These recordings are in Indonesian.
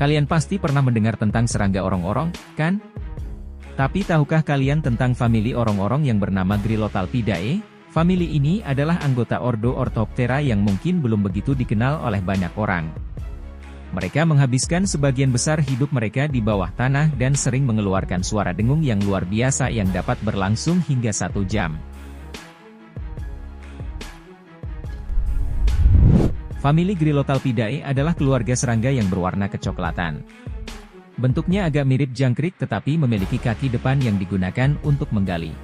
Kalian pasti pernah mendengar tentang serangga orong-orong, kan? Tapi tahukah kalian tentang famili orong-orong yang bernama Grylotalpidae? Famili ini adalah anggota ordo Orthoptera yang mungkin belum begitu dikenal oleh banyak orang. Mereka menghabiskan sebagian besar hidup mereka di bawah tanah dan sering mengeluarkan suara dengung yang luar biasa yang dapat berlangsung hingga 1 jam. Famili Grylotalpidae adalah keluarga serangga yang berwarna kecoklatan. Bentuknya agak mirip jangkrik tetapi memiliki kaki depan yang digunakan untuk menggali.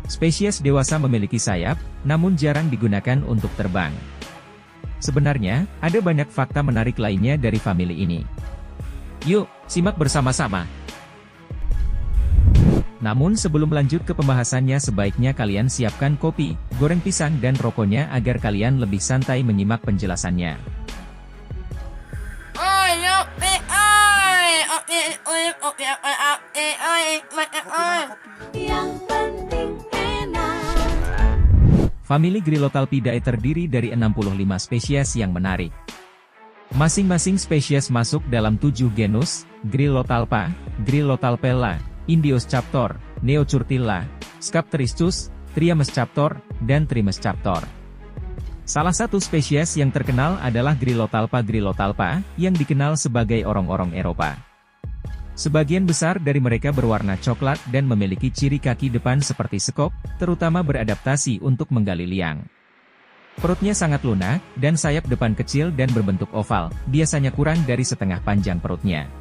Spesies dewasa memiliki sayap, namun jarang digunakan untuk terbang. Sebenarnya, ada banyak fakta menarik lainnya dari famili ini. Yuk, simak bersama-sama. Namun sebelum lanjut ke pembahasannya sebaiknya kalian siapkan kopi, goreng pisang dan rokoknya agar kalian lebih santai menyimak penjelasannya. Famili Grylotalpidae terdiri dari 65 spesies yang menarik. Masing-masing spesies masuk dalam 7 genus, Grylotalpa, Grylotalpella, Indioschaptor, Neochurtilla, Scapteriscus, Triameschaptor, dan Trimeschaptor. Salah satu spesies yang terkenal adalah Grylotalpa grylotalpa, yang dikenal sebagai orong-orong Eropa. Sebagian besar dari mereka berwarna coklat dan memiliki ciri kaki depan seperti sekop, terutama beradaptasi untuk menggali liang. Perutnya sangat lunak, dan sayap depan kecil dan berbentuk oval, biasanya kurang dari setengah panjang perutnya.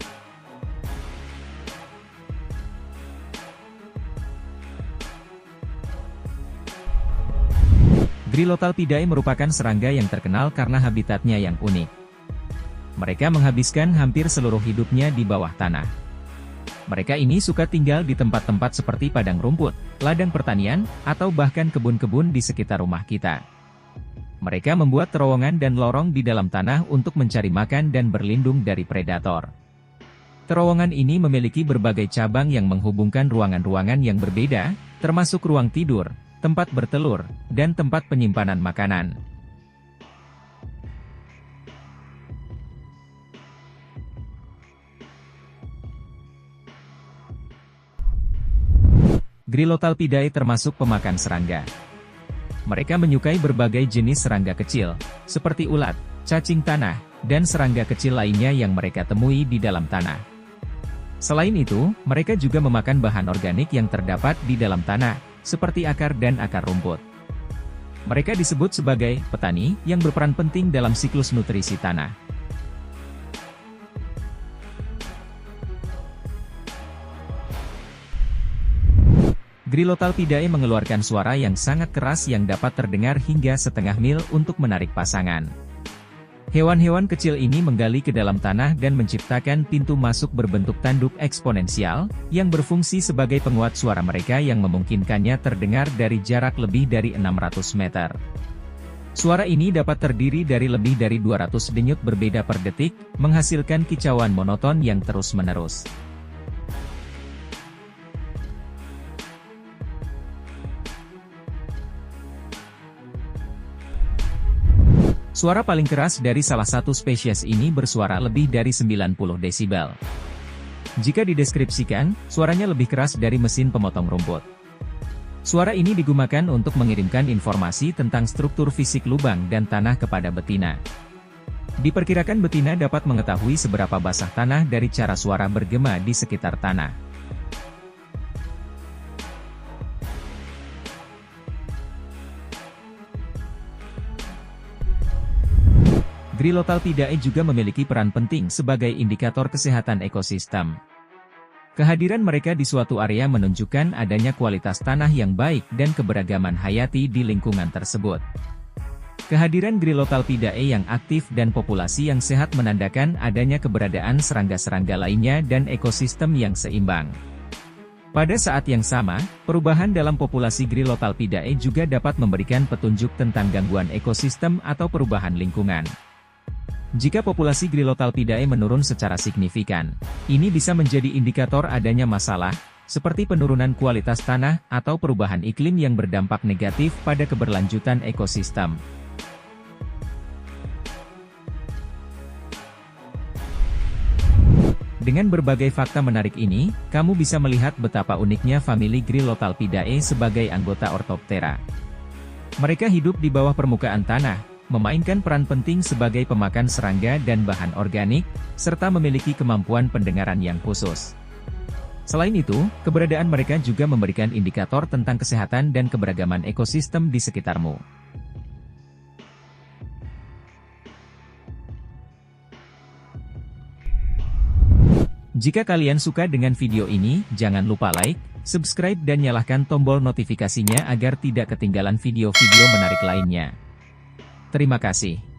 Grylotalpidae merupakan serangga yang terkenal karena habitatnya yang unik. Mereka menghabiskan hampir seluruh hidupnya di bawah tanah. Mereka ini suka tinggal di tempat-tempat seperti padang rumput, ladang pertanian, atau bahkan kebun-kebun di sekitar rumah kita. Mereka membuat terowongan dan lorong di dalam tanah untuk mencari makan dan berlindung dari predator. Terowongan ini memiliki berbagai cabang yang menghubungkan ruangan-ruangan yang berbeda, termasuk ruang tidur, tempat bertelur, dan tempat penyimpanan makanan. Grylotalpidae termasuk pemakan serangga. Mereka menyukai berbagai jenis serangga kecil, seperti ulat, cacing tanah, dan serangga kecil lainnya yang mereka temui di dalam tanah. Selain itu, mereka juga memakan bahan organik yang terdapat di dalam tanah, seperti akar dan akar rumput. Mereka disebut sebagai petani yang berperan penting dalam siklus nutrisi tanah. Grylotalpidae mengeluarkan suara yang sangat keras yang dapat terdengar hingga setengah mil untuk menarik pasangan. Hewan-hewan kecil ini menggali ke dalam tanah dan menciptakan pintu masuk berbentuk tanduk eksponensial, yang berfungsi sebagai penguat suara mereka yang memungkinkannya terdengar dari jarak lebih dari 600 meter. Suara ini dapat terdiri dari lebih dari 200 denyut berbeda per detik, menghasilkan kicauan monoton yang terus-menerus. Suara paling keras dari salah satu spesies ini bersuara lebih dari 90 desibel. Jika dideskripsikan, suaranya lebih keras dari mesin pemotong rumput. Suara ini digunakan untuk mengirimkan informasi tentang struktur fisik lubang dan tanah kepada betina. Diperkirakan betina dapat mengetahui seberapa basah tanah dari cara suara bergema di sekitar tanah. Grylotalpidae juga memiliki peran penting sebagai indikator kesehatan ekosistem. Kehadiran mereka di suatu area menunjukkan adanya kualitas tanah yang baik dan keberagaman hayati di lingkungan tersebut. Kehadiran Grylotalpidae yang aktif dan populasi yang sehat menandakan adanya keberadaan serangga-serangga lainnya dan ekosistem yang seimbang. Pada saat yang sama, perubahan dalam populasi Grylotalpidae juga dapat memberikan petunjuk tentang gangguan ekosistem atau perubahan lingkungan. Jika populasi Grylotalpidae menurun secara signifikan, ini bisa menjadi indikator adanya masalah, seperti penurunan kualitas tanah atau perubahan iklim yang berdampak negatif pada keberlanjutan ekosistem. Dengan berbagai fakta menarik ini, kamu bisa melihat betapa uniknya famili Grillotalpidae sebagai anggota Orthoptera. Mereka hidup di bawah permukaan tanah, memainkan peran penting sebagai pemakan serangga dan bahan organik, serta memiliki kemampuan pendengaran yang khusus. Selain itu, keberadaan mereka juga memberikan indikator tentang kesehatan dan keberagaman ekosistem di sekitarmu. Jika kalian suka dengan video ini, jangan lupa like, subscribe dan nyalakan tombol notifikasinya agar tidak ketinggalan video-video menarik lainnya. Terima kasih.